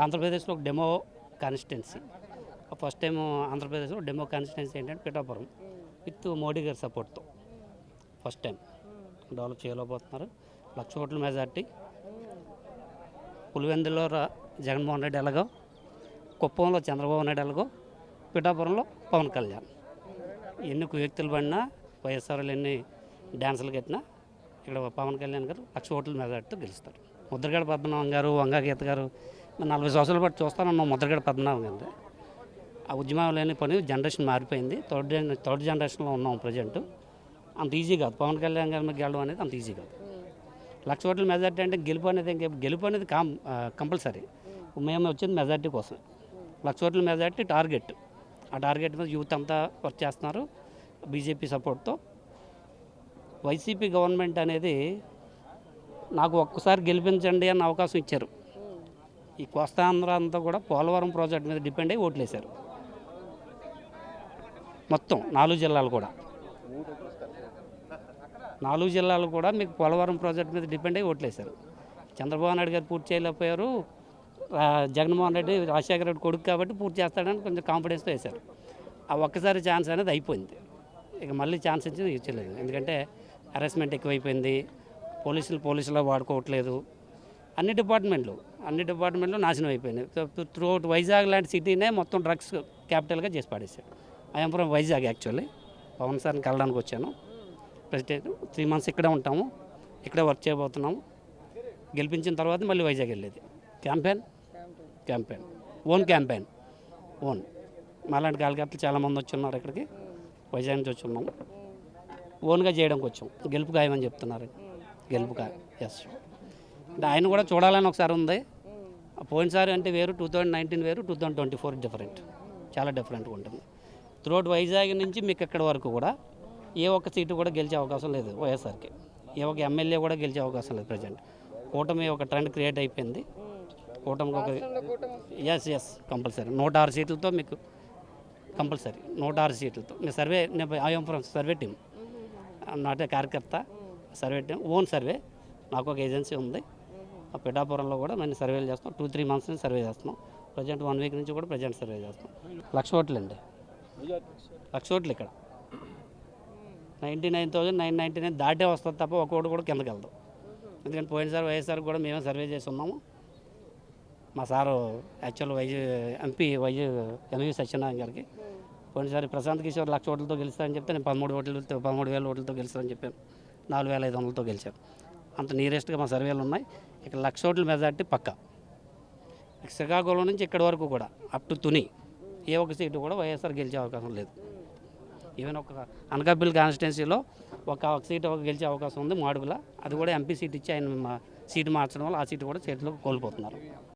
ఆంధ్రప్రదేశ్లో ఒక demo constituency first time ఆంధ్రప్రదేశ్లో డెమో కాన్స్టిట్యున్సీ ఏంటంటే పిఠాపురం విత్ మోడీ గారి సపోర్ట్తో ఫస్ట్ టైం డెవలప్ చేయలేకపోతున్నారు. 1,00,000 ఓట్ల మెజార్టీ. పులివెందులో జగన్మోహన్ రెడ్డి ఎలాగో, కుప్పంలో చంద్రబాబు నాయుడు ఎలాగో, పిఠాపురంలో పవన్ కళ్యాణ్. ఎన్ని వ్యక్తులు పడినా, వైఎస్ఆర్లు ఎన్ని డ్యాన్సులు కట్టినా ఇక్కడ పవన్ కళ్యాణ్ గారు 1,00,000 ఓట్ల మెజార్టీతో గెలుస్తారు. ముద్రగడ పద్మనాభం గారు, వంగా గీత గారు 40 సంవత్సరాల పాటు చూస్తానన్నాం. ముద్రగడ పద్మనాభం గారు ఆ ఉద్యమం లేని పని జనరేషన్ మారిపోయింది. థర్డ్ జనరేషన్లో ఉన్నాం ప్రజెంట్. అంత ఈజీ కాదు పవన్ కళ్యాణ్ గారి మీద గెలవడం అనేది, అంత ఈజీ కాదు. 1,00,000 ఓట్ల మెజార్టీ అంటే గెలుపు అనేది కంపల్సరీ. మేము వచ్చింది మెజార్టీ కోసం. 1,00,000 ఓట్ల మెజార్టీ టార్గెట్. ఆ టార్గెట్ మీద యూత్ అంతా వర్క్ చేస్తున్నారు బీజేపీ సపోర్ట్తో. వైసీపీ గవర్నమెంట్ అనేది నాకు ఒక్కసారి గెలిపించండి అన్న అవకాశం ఇచ్చారు. ఈ కోస్తా ఆంధ్ర అంతా కూడా పోలవరం ప్రాజెక్ట్ మీద డిపెండ్ అయ్యి ఓట్లేశారు. మొత్తం 4 జిల్లాలు కూడా 4 జిల్లాలు కూడా మీకు పోలవరం ప్రాజెక్ట్ మీద డిపెండ్ అయ్యి ఓట్లేశారు. చంద్రబాబు నాయుడు గారు పూర్తి చేయలేకపోయారు. జగన్మోహన్ రెడ్డి రాజశేఖర రెడ్డి కొడుకు కాబట్టి పూర్తి చేస్తాడని కొంచెం కాన్ఫిడెన్స్తో వేశారు. ఆ ఒక్కసారి ఛాన్స్ అనేది అయిపోయింది. ఇక మళ్ళీ ఛాన్స్ ఇచ్చలేదు. ఎందుకంటే హెరాస్మెంట్ ఎక్కువైపోయింది. పోలీసులు వాడుకోవట్లేదు. అన్ని డిపార్ట్మెంట్లు నాశనం అయిపోయినాయి. త్రూఅవుట్ వైజాగ్ లాంటి సిటీనే మొత్తం డ్రగ్స్ క్యాపిటల్గా చేసి పాడేశారు. I'm from Vizag actually. Pavan సార్ని కలడానికి వచ్చాను. ప్రెసిడెంట్ 3 months ఇక్కడే ఉంటాము, ఇక్కడే వర్క్ చేయబోతున్నాము. గెలిపించిన తర్వాత మళ్ళీ వైజాగ్ వెళ్ళేది. Campaign own campaign. మాలాంటి కార్యకర్తలు చాలామంది వచ్చి ఉన్నారు. ఇక్కడికి వైజాగ్ నుంచి వచ్చి ఉన్నాము. ఓన్గా చేయడానికి వచ్చాం. గెలుపు ఖాయమని చెప్తున్నారు. గెలుపు ఖాయం. ఎస్. అంటే ఆయన కూడా చూడాలని ఒకసారి ఉంది. పోయినసారి అంటే వేరు, 2019 వేరు, 2024 డిఫరెంట్, చాలా డిఫరెంట్గా ఉంటుంది. త్రూఅవుట్ వైజాగ్ నుంచి మీకు ఎక్కడి వరకు కూడా ఏ ఒక్క సీటు కూడా గెలిచే అవకాశం లేదు వైఎస్ఆర్కి. ఏ ఒక్క ఎమ్మెల్యే కూడా గెలిచే అవకాశం లేదు ప్రజెంట్. కూటమి ఒక ట్రెండ్ క్రియేట్ అయిపోయింది. కూటమికి ఒక ఎస్ కంపల్సరీ 106 సీట్లతో మీకు కంపల్సరీ 106 సీట్లతో మీ survey. I'm from survey team, not a కార్యకర్త. Survey team, own survey. నాకు ఒక ఏజెన్సీ ఉంది. ఆ పిఠాపురంలో కూడా మేము సర్వేలు చేస్తాం. 2-3 months నుంచి సర్వే చేస్తున్నాం. ప్రజెంట్ 1 week నుంచి కూడా ప్రజెంట్ సర్వే చేస్తాం. 1,00,000 ఓట్లు అండి. 1,00,000 ఓట్లు ఇక్కడ 99,999 దాటే వస్తుంది తప్ప ఒక ఓటు కూడా కిందకి వెళ్దాం. ఎందుకంటే పోయినసారి వైఎస్ఆర్ కూడా మేమే సర్వే చేసి ఉన్నాము. మా సారు యాక్చువల్ ఎంవి సత్యనారాయణ గారికి పోయినసారి ప్రశాంత్ కిషోర్ 1,00,000 ఓట్లతో గెలుస్తారని చెప్తే నేను 13,000 ఓట్లతో గెలుస్తారని చెప్పాను. 4,500 గెలిచారు. అంత నియరెస్ట్గా మా సర్వేలు ఉన్నాయి. ఇక్కడ 1,00,000 ఓట్ల మెజార్టీ పక్కా. శ్రీకాకుళం నుంచి ఇక్కడి వరకు కూడా అప్ టు తుని ఏ ఒక్క సీటు కూడా వైఎస్ఆర్ గెలిచే అవకాశం లేదు. ఈవెన్ ఒక అనకాపల్లి కాన్స్టిట్యున్సీలో ఒక సీటు గెలిచే అవకాశం ఉంది మాడుగుల. అది కూడా ఎంపీ సీట్ ఇచ్చి ఆయన సీటు మార్చడం వల్ల ఆ సీటు కూడా చేతిలో కోల్పోతున్నారు.